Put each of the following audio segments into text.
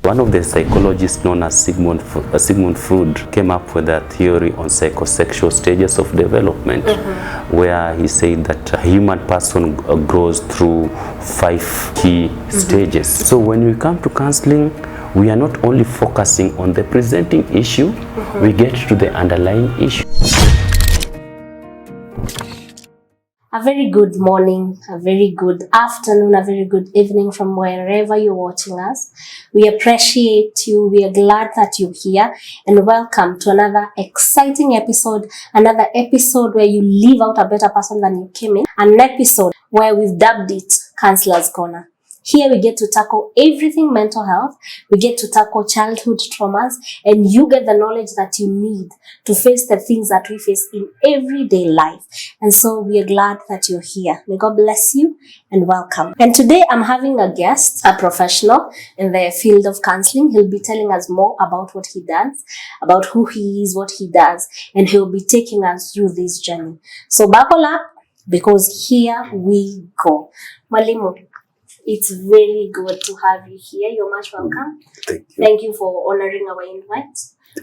One of the psychologists known as Sigmund Freud came up with a theory on psychosexual stages of development, where he said that a human person grows through 5 key stages. So when we come to counseling, we are not only focusing on the presenting issue, we get to the underlying issue. A very good morning, a very good afternoon, a very good evening from wherever you're watching us. We appreciate you. We are glad that you're here, and welcome to another exciting episode, another episode where you leave out a better person than you came in, an episode where we've dubbed it Counselor's Corner. Here we get to tackle everything mental health, we get to tackle childhood traumas, and you get the knowledge that you need to face the things that we face in everyday life. And so we are glad that you're here. May God bless you and welcome. And today I'm having a guest, a professional in the field of counseling. He'll be telling us more about what he does, about who he is, what he does, and he'll be taking us through this journey. So buckle up, because here we go. Mwalimu, it's very good to have you here. You're much welcome. Thank you. Thank you for honoring our invite.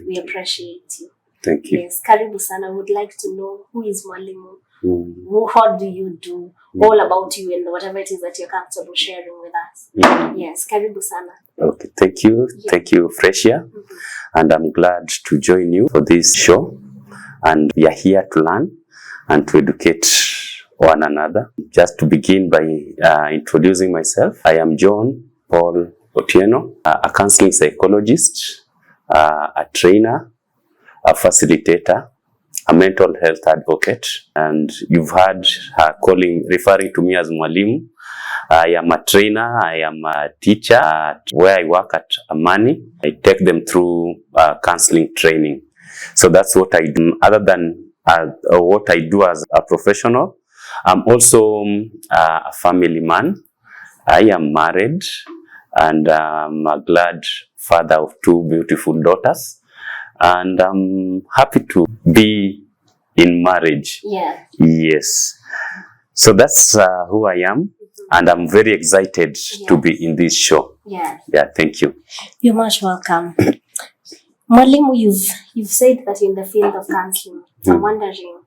We appreciate you. Thank you. Yes, karibu sana. I would like to know, who is Mwalimu? What do you do? All about you and whatever it is that you're comfortable sharing with us. Yes, karibu sana. Okay, thank you. Yeah. Thank you, Frecia. And I'm glad to join you for this show. And we are here to learn and to educate one another. Just to begin by introducing myself, I am John Paul Otieno, a counseling psychologist, a trainer, a facilitator, a mental health advocate, and you've heard her referring to me as Mwalimu. I am a trainer, I am a teacher. Where I work at Amani, I take them through counseling training. So that's what I do. Other than what I do as a professional, I'm also a family man. I am married, and I'm a glad father of 2 beautiful daughters. And I'm happy to be in marriage. Yeah. Yes. So that's who I am, and I'm very excited to be in this show. Yeah. Yeah, thank you. You're much welcome. Mwalimu, you've said that you're in the field of counseling. So I'm wondering,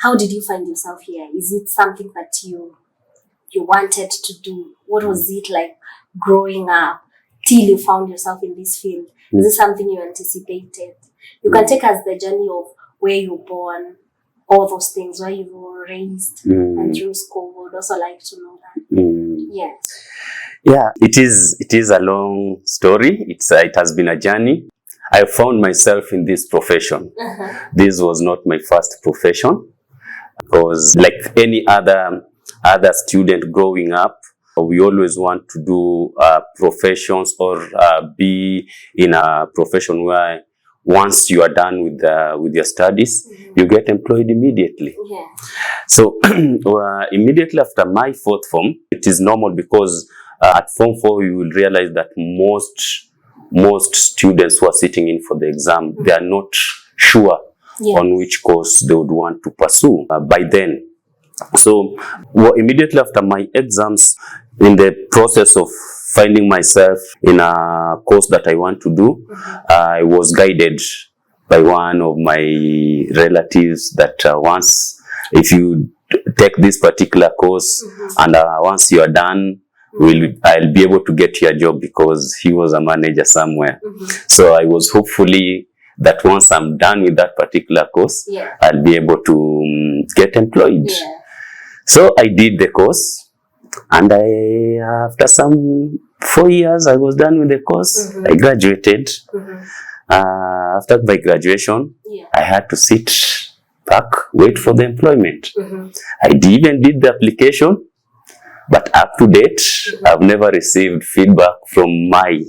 how did you find yourself here? Is it something that you wanted to do? What was it like growing up till you found yourself in this field? Is it something you anticipated? You can take us the journey of where you were born, all those things, where you were raised, and through school. Would also like to know that. Yes. Yeah, it is a long story. It has been a journey. I found myself in this profession. This was not my first profession, because like any other student growing up, we always want to do professions or be in a profession where once you are done with your studies, you get employed immediately. Yeah. So immediately after my 4th form, it is normal, because at Form 4 you will realize that most students who are sitting in for the exam, they are not sure on which course they would want to pursue by then. So immediately after my exams, in the process of finding myself in a course that I want to do, I was guided by one of my relatives that once, if you take this particular course and once you are done, I'll be able to get you a job, because he was a manager somewhere. So I was hopefully that once I'm done with that particular course, I'll be able to get employed. Yeah. So I did the course, and after some 4 years, I was done with the course. I graduated. After my graduation, I had to sit back, wait for the employment. I even did the application, but up to date, I've never received feedback from my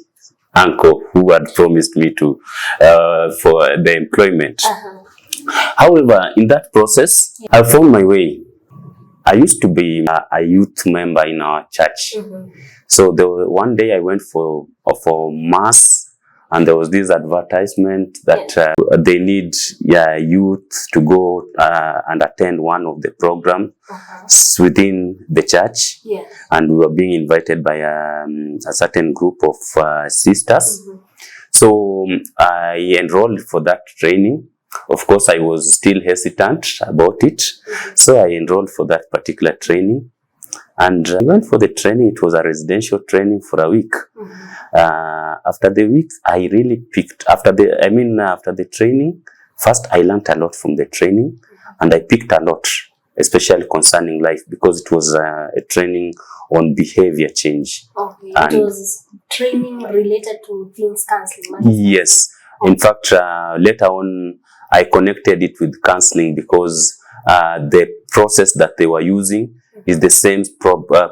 uncle who had promised me to for the employment. However, in that process, I found my way. I used to be a youth member in our church. So one day I went for mass and there was this advertisement that they need youth to go and attend one of the programs within the church. And we were being invited by a certain group of sisters. So I enrolled for that training. Of course, I was still hesitant about it. So I enrolled for that particular training. And I went for the training. It was a residential training for a week. After the week, I really picked, after the training, first I learned a lot from the training, and I picked a lot, especially concerning life, because it was a training on behavior change. Okay, it was training related to things counseling. Yes. In fact, later on, I connected it with counseling because the process that they were using is the same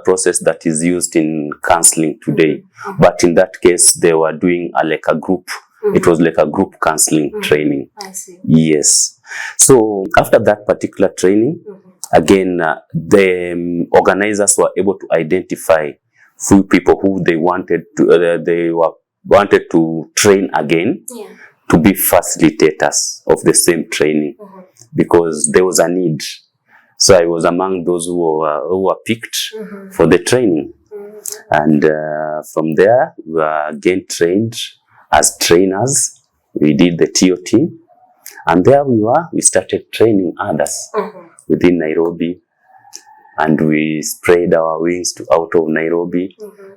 process that is used in counseling today. But in that case, they were doing like a group. It was like a group counseling training. I see. Yes. So after that particular training, again, the organizers were able to identify few people who they wanted to train again to be facilitators of the same training, because there was a need. So I was among those who were picked for the training. And from there, we were again trained as trainers. We did the TOT. And there we started training others within Nairobi. And we spread our wings out of Nairobi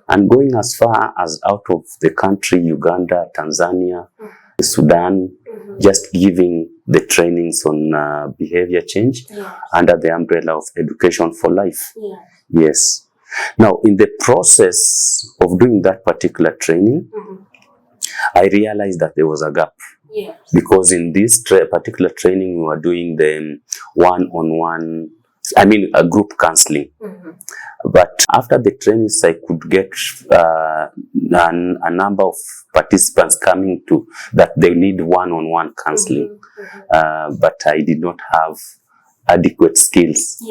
and going as far as out of the country, Uganda, Tanzania, Sudan, just giving the trainings on behavior change under the umbrella of education for life. Yes. Now, in the process of doing that particular training, I realized that there was a gap. Because in this particular training, we were doing the one-on-one, a group counseling. But after the trainings, I could get a number of participants coming to that they need one-on-one counseling. But I did not have adequate skills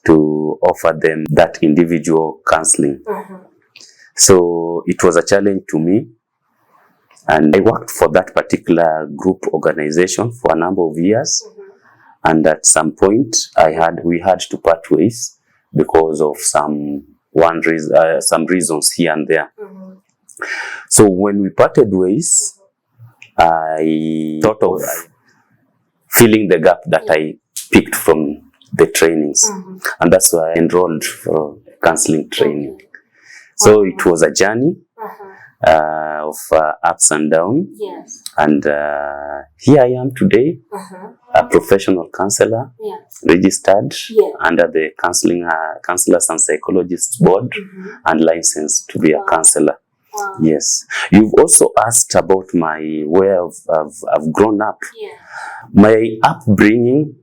to offer them that individual counseling. So it was a challenge to me. And I worked for that particular group organization for a number of years. And at some point, we had to part ways because of some reasons here and there. So when we parted ways, I thought of filling the gap that I picked from the trainings. And that's why I enrolled for counseling training. So it was a journey of ups and downs. And here I am today, a professional counselor, registered under the Counselors and Psychologists Board, and licensed to be a counselor. Yes. You've also asked about my way I've grown up. My upbringing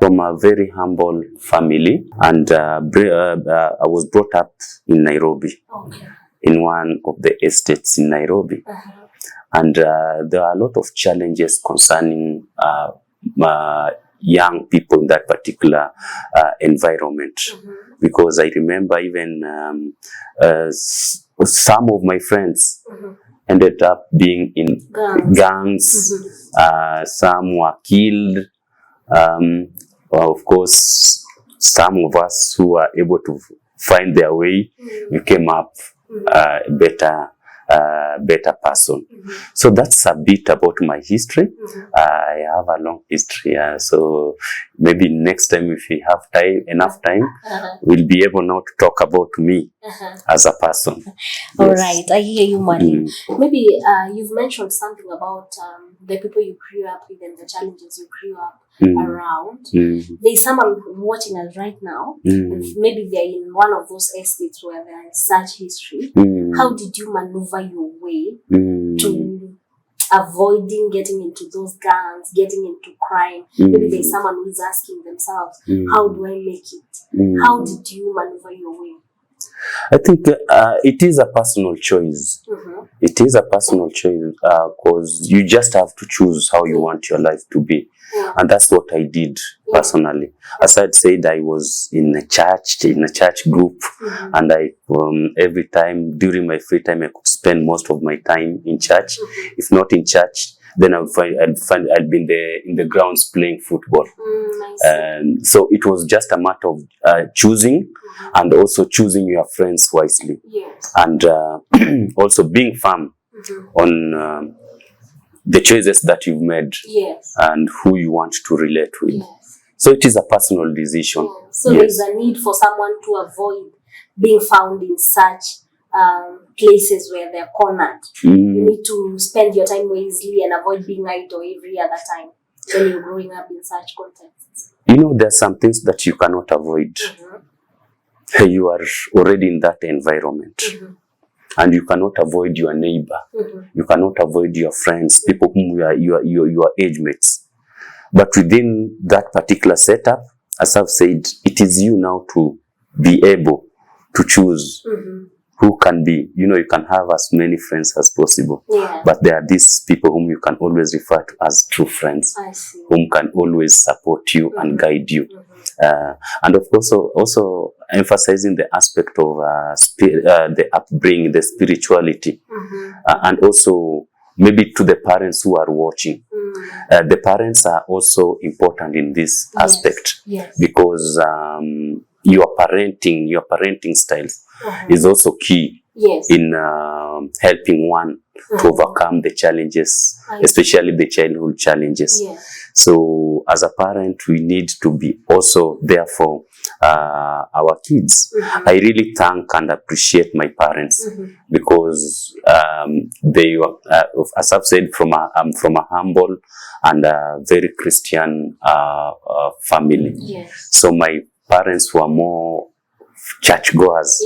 from a very humble family, and I was brought up in Nairobi, in one of the estates in Nairobi. And there are a lot of challenges concerning young people in that particular environment. Because I remember even some of my friends ended up being in gangs. Some were killed. Of course, some of us who were able to find their way became up better person. So that's a bit about my history. I have a long history, so maybe next time, if we have enough time, we'll be able now to talk about me as a person. All right, I hear you, Mali. Maybe you've mentioned something about the people you grew up with and the challenges you grew up around. There's someone watching us right now, and maybe they're in one of those estates where there is such history. How did you maneuver your way to avoiding getting into those gangs, getting into crime? Maybe there's someone who is asking themselves, how do I make it? How did you maneuver your way? I think it is a personal choice. It is a personal choice because you just have to choose how you want your life to be. And that's what I did personally. As I said, I was in a church group, and I every time during my free time I could spend most of my time in church. If not in church, then I'd be in the grounds playing football. And so it was just a matter of choosing, and also choosing your friends wisely, and also being firm on the choices that you've made, and who you want to relate with. So it is a personal decision. So there's a need for someone to avoid being found in such places where they're cornered. You need to spend your time wisely and avoid being idle every other time when you're growing up in such contexts. You know, there are some things that you cannot avoid. You are already in that environment. And you cannot avoid your neighbor. You cannot avoid your friends, people whom you are your age mates. But within that particular setup, as I've said, it is you now to be able to choose who can be. You know, you can have as many friends as possible. But there are these people whom you can always refer to as true friends, whom can always support you and guide you. And of course, also emphasizing the aspect of the upbringing, the spirituality, and also maybe to the parents who are watching. The parents are also important in this aspect, because your parenting style is also key in helping one to overcome the challenges, especially the childhood challenges. So as a parent, we need to be also there for our kids. I really thank and appreciate my parents, because they were, as I've said, I'm from a humble and a very Christian family. So my parents were more churchgoers.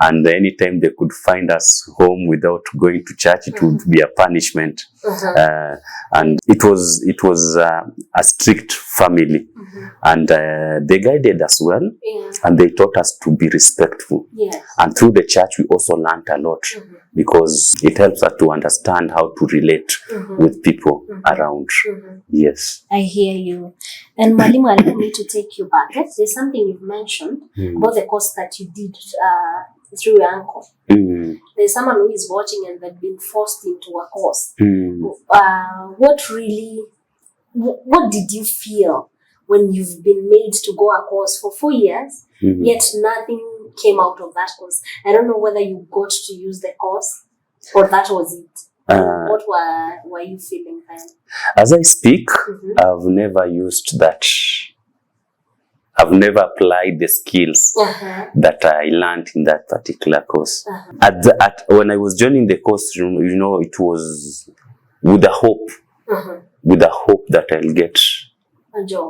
And anytime they could find us home without going to church, it would be a punishment. And it was a strict family, and they guided us well, and they taught us to be respectful. And through the church, we also learned a lot, because it helps us to understand how to relate with people around. Yes. I hear you. And Mwalimu, allow me to take you back. There's something you've mentioned about the course that you did through your uncle. There's someone who is watching and they've been forced into a course. What did you feel when you've been made to go a course for 4 years, yet nothing came out of that course? I don't know whether you got to use the course or that was it. What were you feeling then? As I speak, I've never used that. I've never applied the skills that I learned in that particular course. When I was joining the course, you know, it was with a hope, that I'll get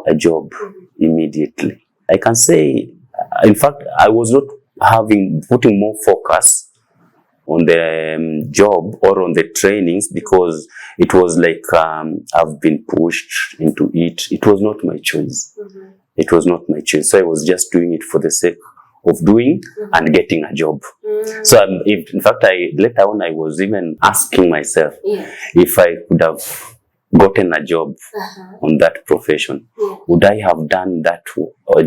a job immediately. I can say, in fact, I was not putting more focus on the job or on the trainings, because it was like I've been pushed into it. It was not my choice. It was not my choice. So I was just doing it for the sake of doing and getting a job. So in fact, later on, I was even asking myself if I could have gotten a job on that profession, would I have done that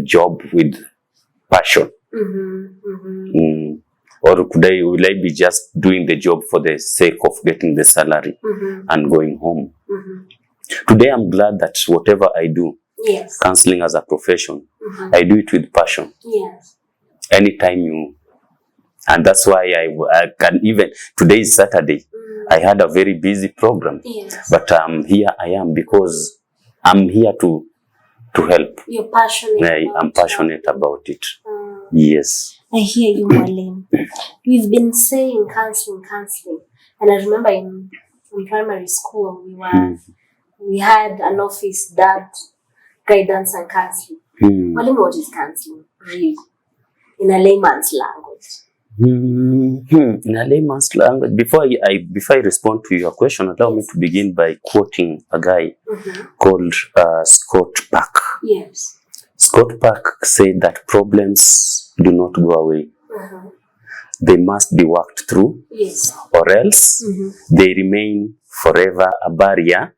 job with passion? Or will I be just doing the job for the sake of getting the salary and going home? Today, I'm glad that whatever I do, counseling as a profession, I do it with passion. Anytime and that's why I can even, today is Saturday, I had a very busy program, but here I am, because I'm here to help. You're passionate. I'm passionate about it. Yes. I hear you, Mwalimu. We've been saying counseling, and I remember in primary school we had an office that guidance and counseling. Mwalimu, what is counseling really, in a layman's language? In a layman's language, before I respond to your question, allow me to begin by quoting a guy called Scott Park. Scott Park said that problems do not go away. They must be worked through, or else they remain forever a barrier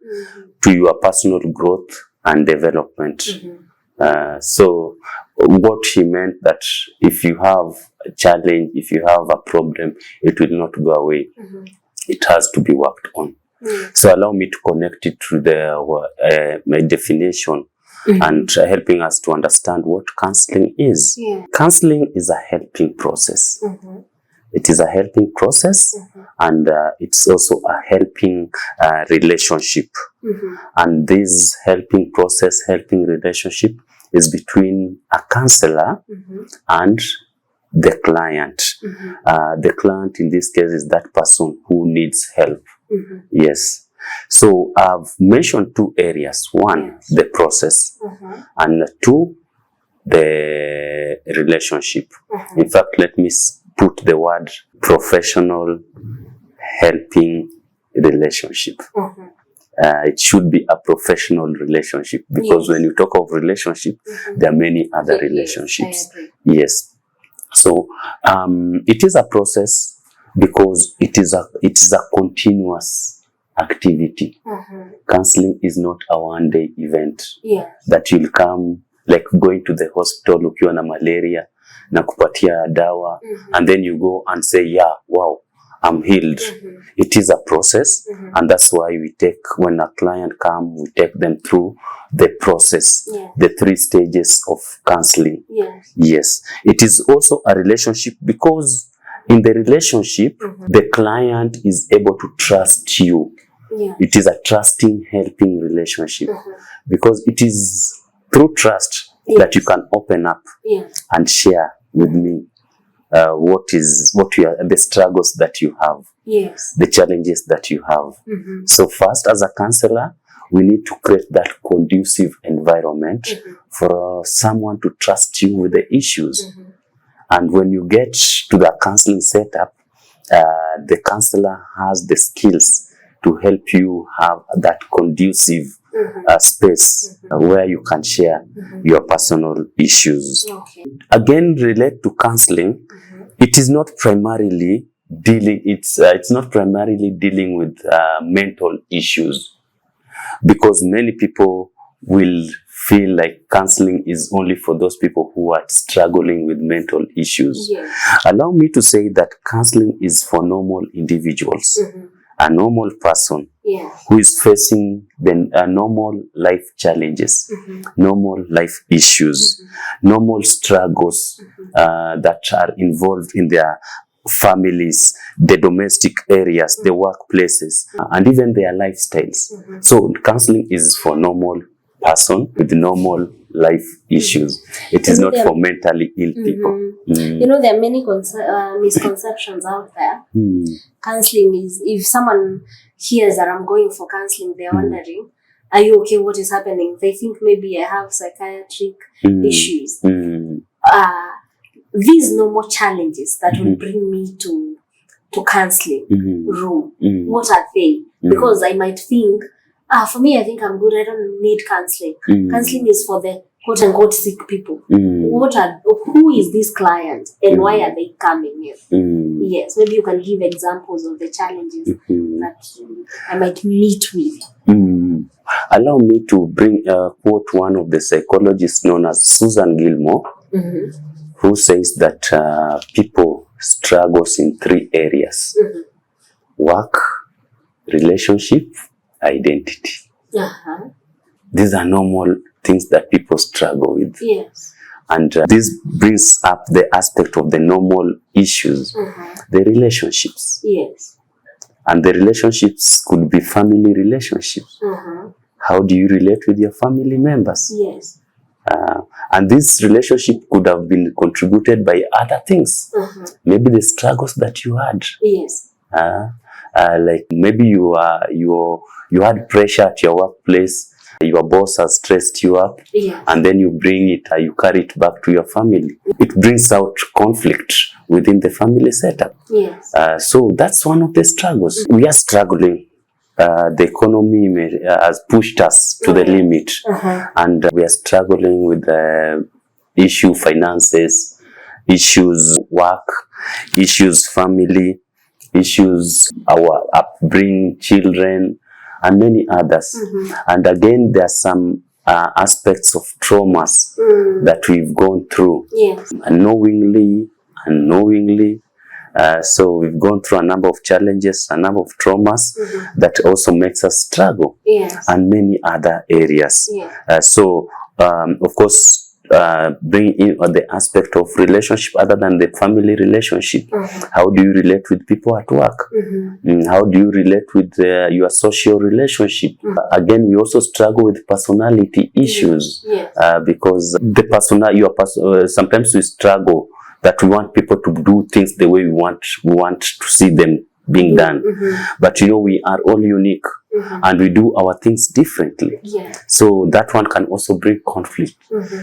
to your personal growth and development. So what he meant that if you have a challenge, if you have a problem, it will not go away. It has to be worked on. So allow me to connect it to the my definition and helping us to understand what counseling is. Counseling is a helping process. It is a helping process, and it's also a helping relationship. And this helping process, helping relationship is between a counselor and the client. The client in this case is that person who needs help. Yes. So I've mentioned two areas. One, the process, and two, the relationship. In fact, let me put the word professional helping relationship. It should be a professional relationship, because when you talk of relationship, there are many other relationships. Yes. So it is a process because it is a continuous activity. Counseling is not a one-day event that you'll come, like going to the hospital ukiwa na malaria na kupatia dawa, and then you go and say, yeah, wow, I'm healed. It is a process, and that's why we take, when a client comes, we take them through the process, the 3 stages of counseling. Yes. It is also a relationship, because in the relationship, the client is able to trust you. It is a trusting, helping relationship, because it is through trust that you can open up and share with me the struggles that you have, the challenges that you have. So first, as a counselor, we need to create that conducive environment for someone to trust you with the issues. And when you get to the counseling setup, the counselor has the skills to help you have that conducive space where you can share your personal issues. Again, relate to counseling. It is not primarily dealing. It's not primarily dealing with mental issues, because many people will feel like counseling is only for those people who are struggling with mental issues. Allow me to say that counseling is for normal individuals. A normal person who is facing the normal life challenges, normal life issues, normal struggles that are involved in their families, the domestic areas, the workplaces, and even their lifestyles. So counseling is for normal person with normal life issues. It is not for mentally ill people. You know, there are many misconceptions out there. Counseling is, if someone hears that I'm going for counseling, they're wondering, are you okay? What is happening? They think maybe I have psychiatric issues. These normal challenges that will bring me to counseling room, what are they? Because I might think, for me, I think I'm good. I don't need counseling. Counseling is for the quote unquote sick people. Who is this client, and why are they coming here? Yes, maybe you can give examples of the challenges that I might meet with. Allow me to quote one of the psychologists known as Susan Gilmore, who says that people struggles in 3 areas: work, relationship, identity. These are normal things that people struggle with. And this brings up the aspect of the normal issues, the relationships. And the relationships could be family relationships. How do you relate with your family members? And this relationship could have been contributed by other things. Maybe the struggles that you had. Like maybe you had pressure at your workplace. Your boss has stressed you up, and then you carry it back to your family. It brings out conflict within the family setup. So that's one of the struggles. We are struggling. The economy has pushed us to the limit, and we are struggling with the issue finances, issues work, issues family, issues our upbringing children, and many others. And again, there are some aspects of traumas that we've gone through, Yes. knowingly, unknowingly. So we've gone through a number of challenges, a number of traumas that also makes us struggle, Yes. and many other areas. Yeah. Of course, bring in the aspect of relationship other than the family relationship. How do you relate with people at work? How do you relate with your social relationship? Again, we also struggle with personality issues. Yes. Because the sometimes we struggle that we want people to do things the way we want to see them being done. But we are all unique, and we do our things differently. Yeah. So that one can also bring conflict.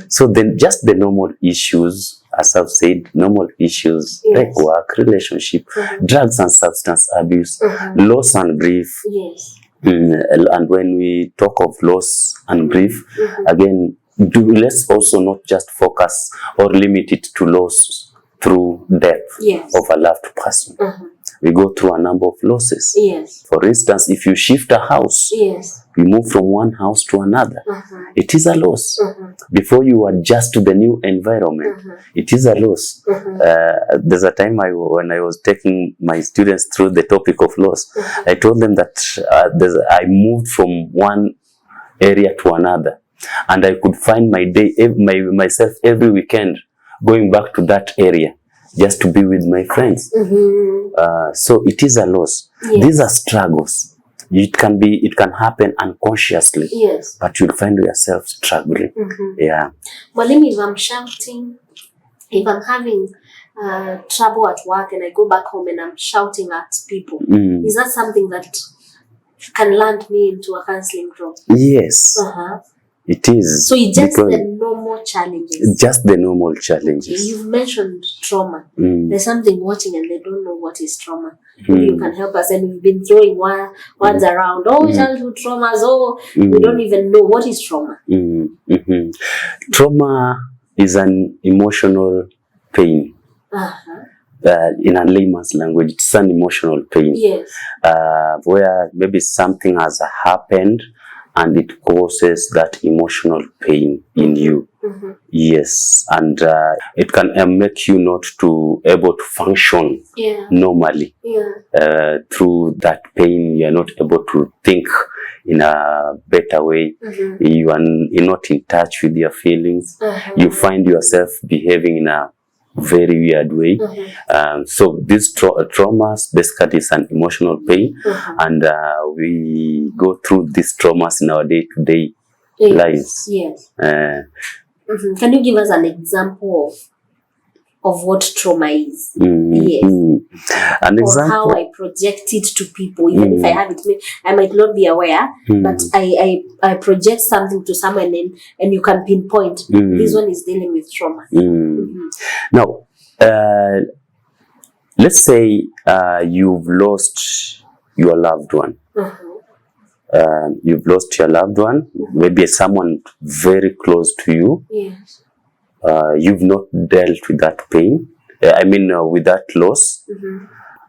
So then just the normal issues, as I've said, normal issues, like work, relationship, drugs and substance abuse, loss and grief. Yes. And when we talk of loss and grief, again, let's also not just focus or limit it to loss through death of a loved person. We go through a number of losses. Yes. For instance, if you shift a house, Yes. you move from one house to another, it is a loss. Before you adjust to the new environment, it is a loss. There's a time when I was taking my students through the topic of loss, I told them that I moved from one area to another, and I could find myself every weekend going back to that area just to be with my friends. So it is a loss. Yes. These are struggles. It can happen unconsciously. Yes. But you'll find yourself struggling. Yeah. Mwalimu, if I'm shouting, if I'm having trouble at work and I go back home and I'm shouting at people, is that something that can land me into a counseling room? Yes. It is. So it's just the normal challenges. Just the normal challenges. You've mentioned trauma. There's something watching and they don't know what is trauma. Maybe you can help us. And we've been throwing words around. Childhood traumas. We don't even know what is trauma. Trauma is an emotional pain. In a layman's language, it's an emotional pain. Yes. Where maybe something has happened and it causes that emotional pain in you. Yes, and it can make you not to able to function normally. Through that pain, you are not able to think in a better way. You're not in touch with your feelings. You find yourself behaving in a very weird way. So these traumas basically is an emotional pain, and we go through these traumas in our day-to-day lives. Yes. Can you give us an example of what trauma is? Yes. An example. Or how I project it to people. Even if I have it, I might not be aware, but I project something to someone and you can pinpoint this one is dealing with trauma. Now, let's say you've lost your loved one. You've lost your loved one, maybe someone very close to you. Yes. You've not dealt with that pain, with that loss.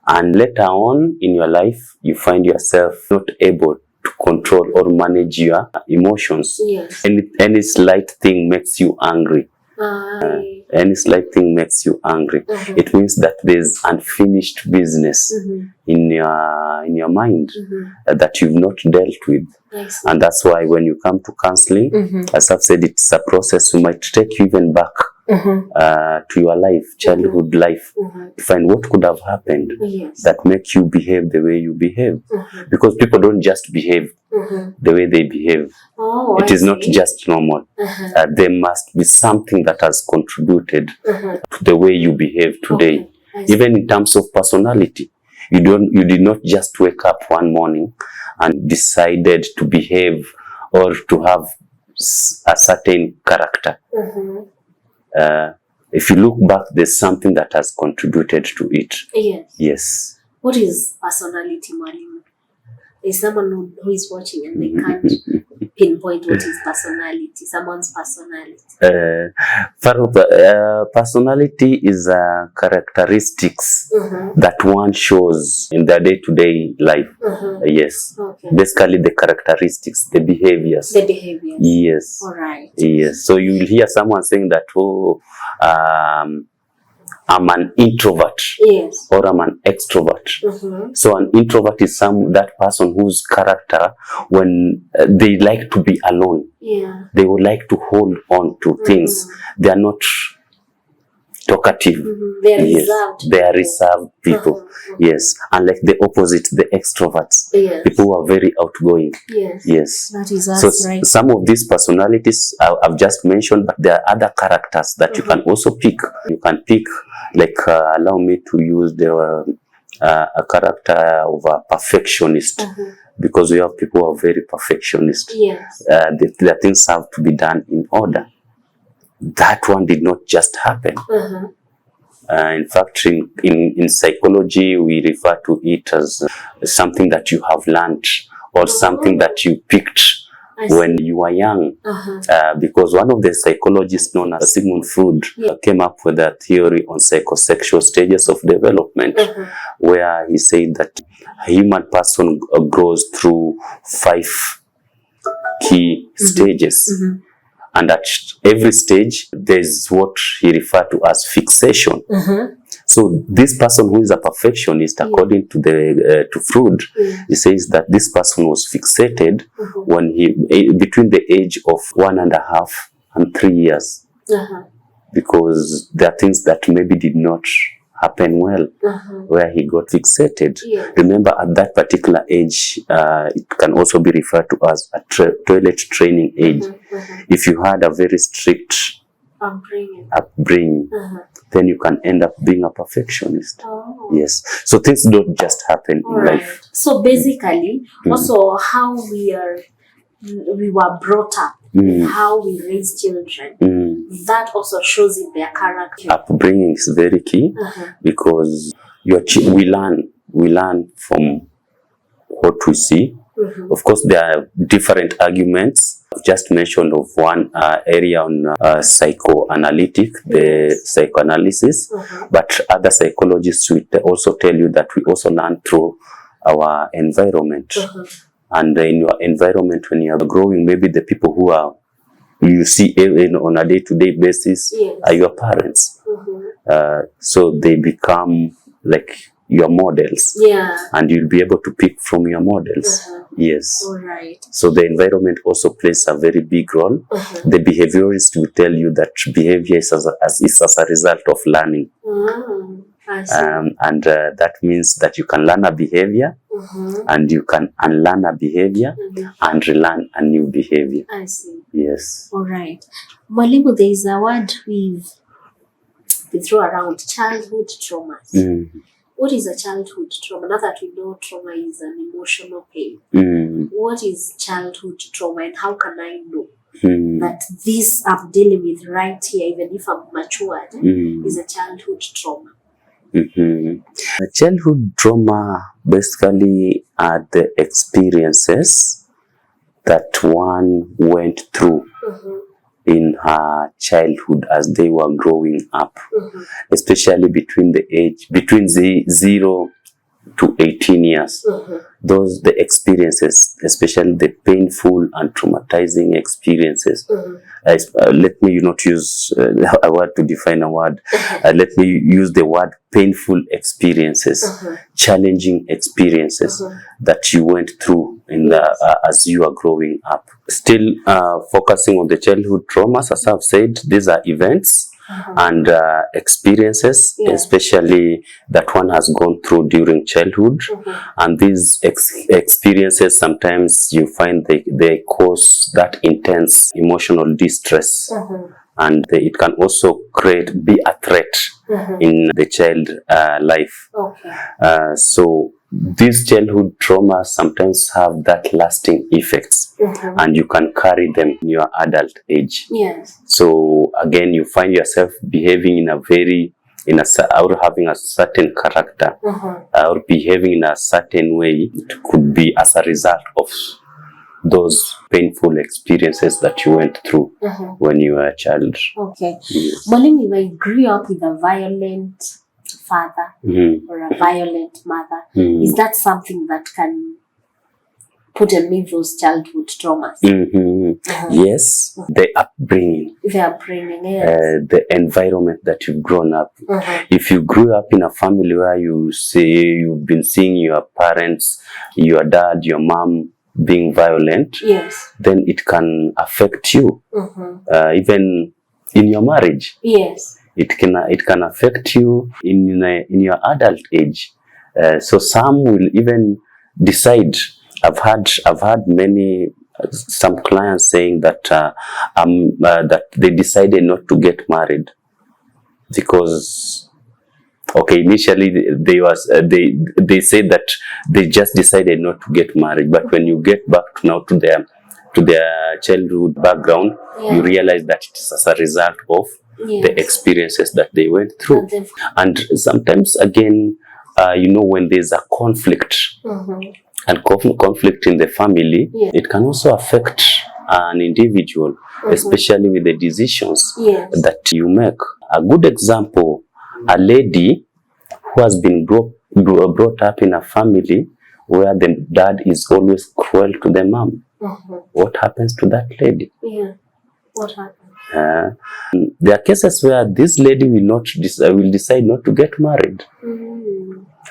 And later on in your life, you find yourself not able to control or manage your emotions. Yes. Any slight thing makes you angry. Any slight thing makes you angry. It means that there's unfinished business in your mind that you've not dealt with. And that's why when you come to counseling, as I've said, it's a process who might take you even back to your life, childhood life, to find what could have happened that make you behave the way you behave. Because people don't just behave the way they behave. It is not just normal. There must be something that has contributed to the way you behave today. Even in terms of personality. You did not just wake up one morning and decided to behave or to have a certain character. If you look back, there's something that has contributed to it. Yes. What is personality, Mwalimu? Is someone who is watching and they can't pinpoint what is personality, someone's personality? Personality is characteristics that one shows in their day-to-day life. Yes. Okay. Basically, the characteristics, the behaviors. The behaviors. Yes. All right. Yes. So you will hear someone saying that, I'm an introvert, yes, or I'm an extrovert. So an introvert is that person whose character, when they like to be alone, they would like to hold on to things. They are not talkative. They are reserved. They are reserved people. Yes, and like the opposite, the extroverts, people who are very outgoing. Yes. That is us, so right? Some of these personalities I've just mentioned, but there are other characters that you can also pick. You can pick, like allow me to use a character of a perfectionist. Because we have people who are very perfectionist. Yes. The things have to be done in order. That one did not just happen. In fact, in psychology, we refer to it as something that you have learned, or something that you picked when you were young. Because one of the psychologists known as Sigmund Freud came up with a theory on psychosexual stages of development, where he said that a human person grows through 5 key stages. And at every stage, there's what he referred to as fixation. So this person who is a perfectionist, according to to Freud, he says that this person was fixated when between the age of 1.5 and 3 years, because there are things that maybe did not happen well, where he got fixated. Remember, at that particular age, it can also be referred to as a toilet training age. If you had a very strict upbringing, then you can end up being a perfectionist. Yes. So things don't just happen in life. So basically, also how we were brought up, how we raise children, that also shows in their character. Upbringing is very key, because we learn from what we see. Of course, there are different arguments. I've just mentioned of one area on psychoanalytic, the psychoanalysis, but other psychologists will also tell you that we also learn through our environment. And in your environment, when you are growing, maybe the people who you see on a day-to-day basis are your parents. So they become like your models. And you'll be able to pick from your models. Yes. All right. So the environment also plays a very big role. The behaviorist will tell you that behavior is as a result of learning. And that means that you can learn a behavior, and you can unlearn a behavior, and relearn a new behavior. I see. Yes. All right. Mwalimu, there is a word we throw around, childhood traumas. What is a childhood trauma? Now that we know trauma is an emotional pain, what is childhood trauma, and how can I know that this I'm dealing with right here, even if I'm matured, is a childhood trauma? Childhood trauma basically are the experiences that one went through in her childhood as they were growing up, especially between 0 to 18 years. The experiences, especially the painful and traumatizing experiences. Let me not use a word to define a word. Let me use the word painful experiences, challenging experiences that you went through as you are growing up. Still focusing on the childhood traumas, as I've said, these are events and experiences, especially that one has gone through during childhood. And these experiences, sometimes you find they cause that intense emotional distress. And it can also be a threat in the child life. So these childhood traumas sometimes have that lasting effects, and you can carry them in your adult age. So again, you find yourself behaving or having a certain character, or behaving in a certain way. It could be as a result of those painful experiences that you went through when you were a child. Okay. Yes. Mwalimu, if I grew up with a violent father or a violent mother, is that something that can put on me those childhood traumas? Yes, the upbringing. The upbringing, yes. The environment that you've grown up. If you grew up in a family where you say you've been seeing your parents, your dad, your mom being violent, Yes. then it can affect you. Even in your marriage. Yes. It can affect you in your adult age. So some will even decide. I've had many some clients saying that that they decided not to get married because initially they said that they just decided not to get married, but when you get back now to their childhood background, you realize that it is as a result of the experiences that they went through. And sometimes again, when there's a conflict and conflict in the family, it can also affect an individual, especially with the decisions that you make. A good example, a lady who has been brought up in a family where the dad is always cruel to the mom. What happens to that lady? What happens? There are cases where this lady will decide not to get married.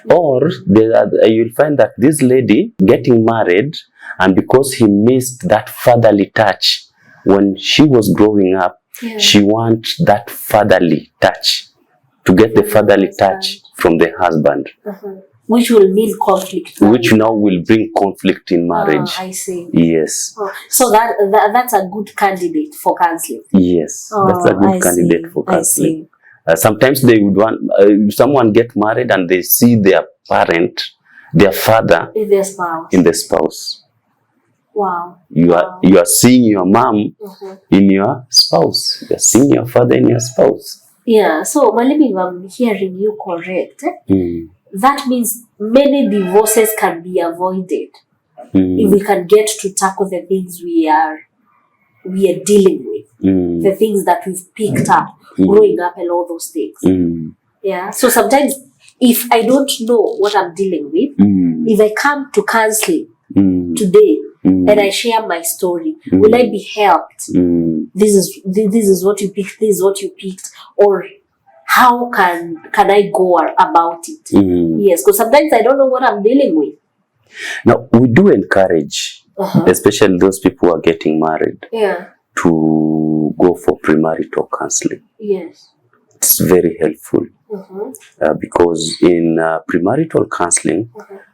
Or you'll find that this lady getting married, and because he missed that fatherly touch when she was growing up, she wants that fatherly touch, to get the fatherly touch from the husband. Which will mean conflict. Which now will bring conflict in marriage. I see. Yes. So that's a good candidate for counseling. Yes, that's a good candidate for counseling. Sometimes they would want someone get married and they see their parent, their father, in their spouse. In the spouse. Wow. You are seeing your mom in your spouse. You are seeing your father in your spouse. Yeah. So, Mwalimu, if I'm hearing you correct, that means many divorces can be avoided if we can get to tackle the things we are dealing with, the things that we've picked up growing up and all those things. Yeah. So sometimes if I don't know what I'm dealing with, if I come to counseling today and I share my story, will I be helped? This is what you picked. This is what you picked, or how can I go about it? Yes, because sometimes I don't know what I'm dealing with. Now, we do encourage, especially those people who are getting married, to go for premarital counseling. Yes. It's very helpful because in premarital counseling,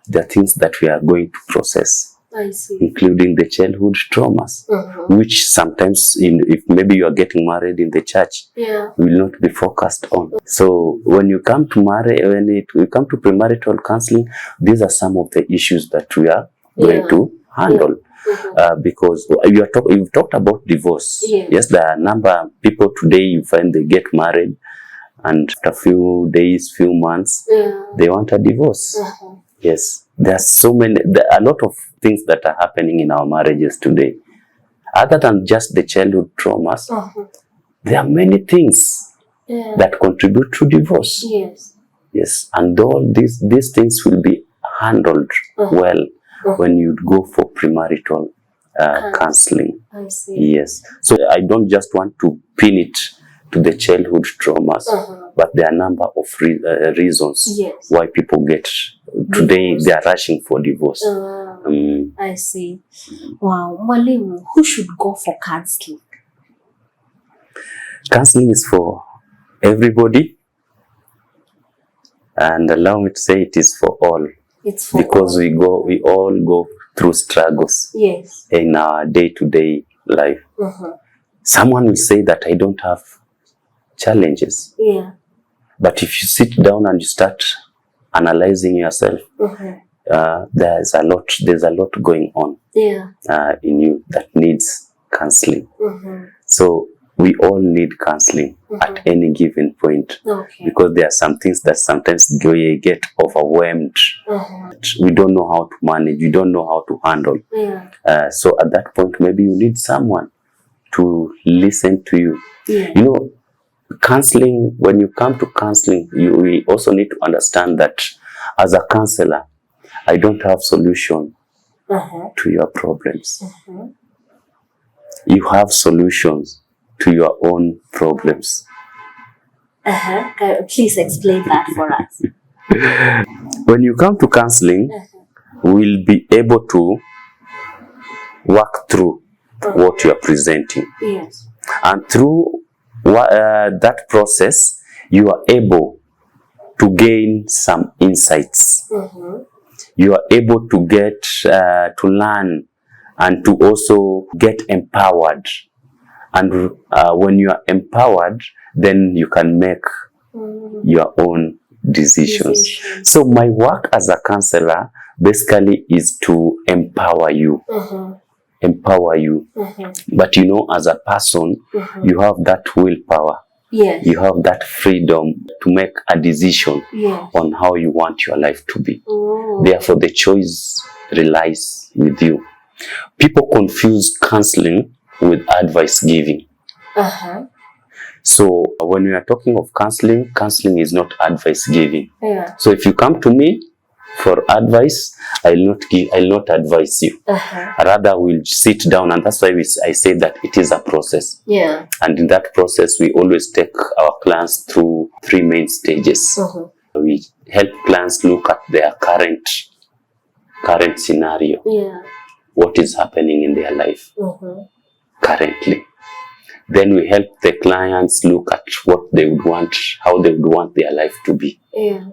there are things that we are going to process. I see. Including the childhood traumas, which sometimes, if maybe you are getting married in the church, will not be focused on. So when you come to we come to premarital counseling, these are some of the issues that we are going to handle. Because you've talked about divorce. Yes, there are a number of people today you find they get married, and after a few days, few months, they want a divorce. Yes, there are a lot of things that are happening in our marriages today. Other than just the childhood traumas, there are many things that contribute to divorce. Yes, and all these things will be handled well when you go for premarital counseling. I see. Yes, so I don't just want to pin it to the childhood traumas, but there are a number of reasons why people get today they are rushing for divorce. I see. Wow, Mwalimu, who should go for counseling? Counseling is for everybody, and allow me to say it is for all. It's for because all. we all go through struggles in our day-to-day life. Someone will say that I don't have challenges. But if you sit down and you start analyzing yourself, there's a lot going on in you that needs counseling. So we all need counseling at any given point. Okay. Because there are some things that sometimes we get overwhelmed. We don't know how to manage. We don't know how to handle. Yeah. So at that point, maybe you need someone to listen to you. Yeah. You know, counseling, when you come to counseling, we also need to understand that as a counselor, I don't have solution to your problems. You have solutions to your own problems. Please explain that for us. When you come to counseling, we'll be able to work through what you are presenting. Yes. And through that process, you are able to gain some insights. You are able to get to learn and to also get empowered. And when you are empowered, then you can make your own decisions. So my work as a counselor basically is to empower you. Empower you. But you know, as a person, you have that willpower. Yes. You have that freedom to make a decision on how you want your life to be. Therefore, the choice relies with you. People confuse counseling with advice giving. So when we are talking of counseling, counseling is not advice giving. Yeah. So if you come to me for advice, I'll not advise you. Rather, we'll sit down, and that's why I say that it is a process. Yeah. And in that process, we always take our clients through 3 main stages. We help clients look at their current scenario. Yeah. What is happening in their life currently. Then we help the clients look at what they would want, how they would want their life to be. Yeah.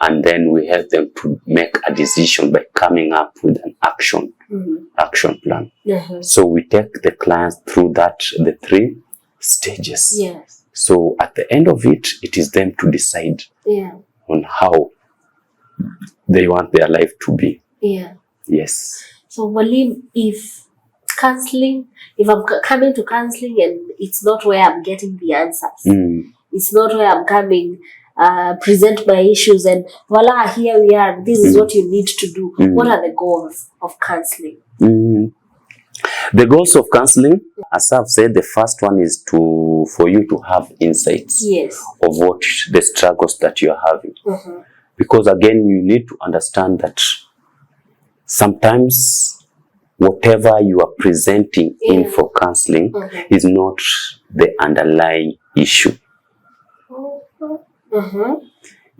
And then we help them to make a decision by coming up with an action plan. So we take the clients through the 3 stages. Yes. So at the end of it, it is them to decide on how they want their life to be. Yeah. Yes. So Walim, if I'm coming to counseling and it's not where I'm getting the answers, it's not where I'm coming, present my issues and voila, here we are, this is what you need to do. What are the goals of counseling? The goals of counseling, as I've said, the first one is for you to have insights of what the struggles that you're having. Because again, you need to understand that sometimes whatever you are presenting in for counseling is not the underlying issue.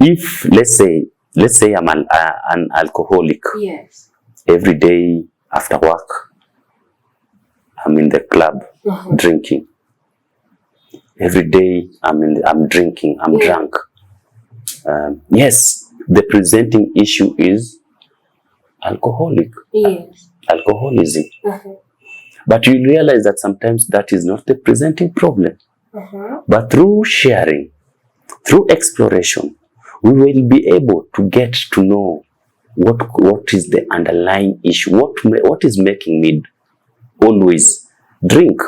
If let's say I'm an alcoholic. Yes. Every day after work, I'm in the club drinking. Every day I'm drinking, I'm drunk. Yes, the presenting issue is alcoholic. Yes. Alcoholism. But you realize that sometimes that is not the presenting problem. But through sharing, through exploration, we will be able to get to know what is the underlying issue, what is making me always drink.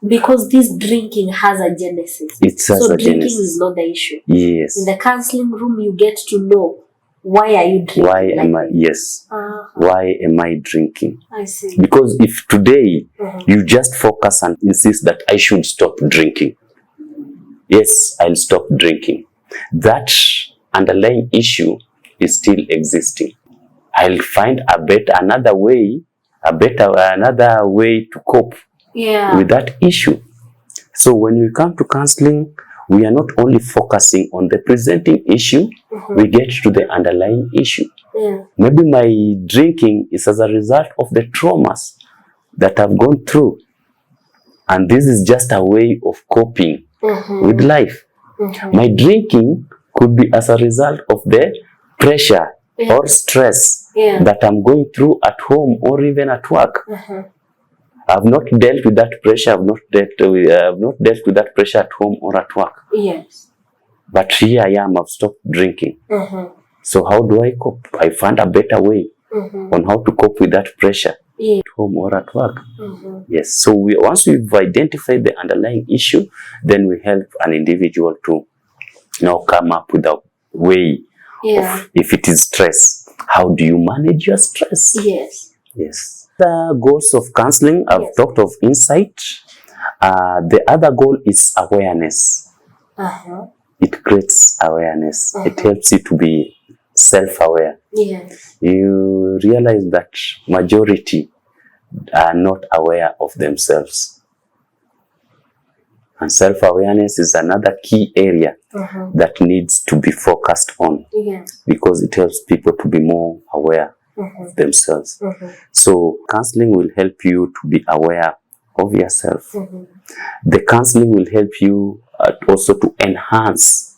Because this drinking has a genesis. So drinking is not the issue. Yes. In the counseling room, you get to know, why are you drinking? Why am I drinking? I see. Because if today you just focus and insist that I should stop drinking, yes, I'll stop drinking, that underlying issue is still existing. I'll find another way to cope with that issue. So when we come to counseling, we are not only focusing on the presenting issue, we get to the underlying issue. Maybe my drinking is as a result of the traumas that I've gone through. And this is just a way of coping with life. My drinking could be as a result of the pressure or stress that I'm going through at home or even at work. I've not dealt with that pressure. I've not dealt with that pressure at home or at work. Yes. But here I am. I've stopped drinking. So how do I cope? I find a better way on how to cope with that pressure. at home or at work. Mm-hmm. Yes. So once we've identified the underlying issue, then we help an individual to come up with a way of, if it is stress, how do you manage your stress? Yes. Yes. The goals of counseling, I've talked of insight. The other goal is awareness. It creates awareness. It helps you to be self-aware. Yes. You realize that majority are not aware of themselves. And self-awareness is another key area that needs to be focused on, because it helps people to be more aware of themselves. So counseling will help you to be aware of yourself. The counseling will help you also to enhance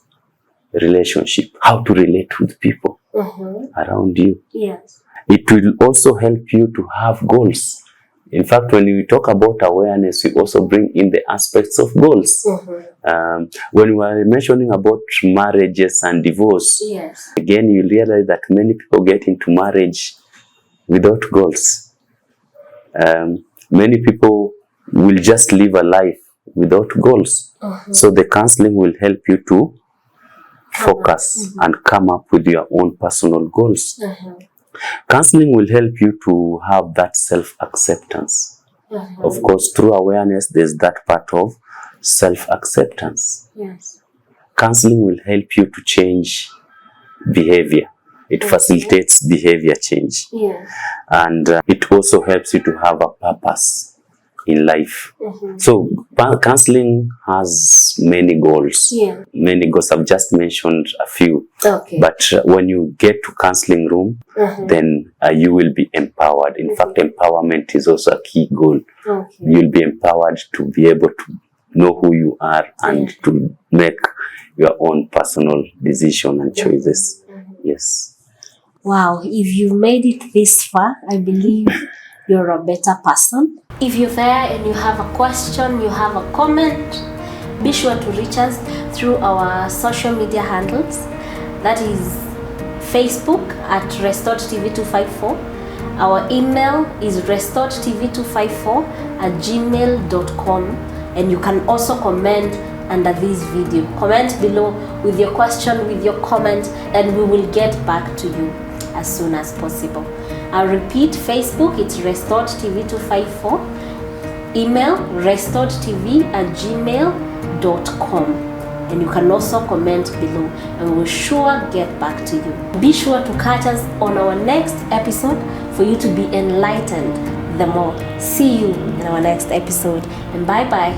relationship, how to relate with people around you. Yes. It will also help you to have goals. In fact, when we talk about awareness, we also bring in the aspects of goals. When we were mentioning about marriages and divorce, again, you realize that many people get into marriage without goals. Many people will just live a life without goals. So the counseling will help you to focus and come up with your own personal goals. Counseling will help you to have that self-acceptance. Of course, through awareness, there's that part of self-acceptance. Yes. Counseling will help you to change behavior. It facilitates behavior change. Yes. And it also helps you to have a purpose in life. So counseling has many goals. Many goals. I've just mentioned a few. But when you get to counseling room, then you will be empowered. In fact, empowerment is also a key goal. You'll be empowered to be able to know who you are and to make your own personal decision and choices. Yes. Wow, if you made it this far, I believe you're a better person. If you're there and you have a question, you have a comment, be sure to reach us through our social media handles. That is Facebook at restoredtv254. Our email is restoredtv254@gmail.com, and you can also comment under this video. Comment below with your question, with your comment, and we will get back to you as soon as possible. I'll repeat, Facebook, it's restoredtv254. Email restoredtv@gmail.com. And you can also comment below and we'll sure get back to you. Be sure to catch us on our next episode for you to be enlightened the more. See you in our next episode, and bye-bye.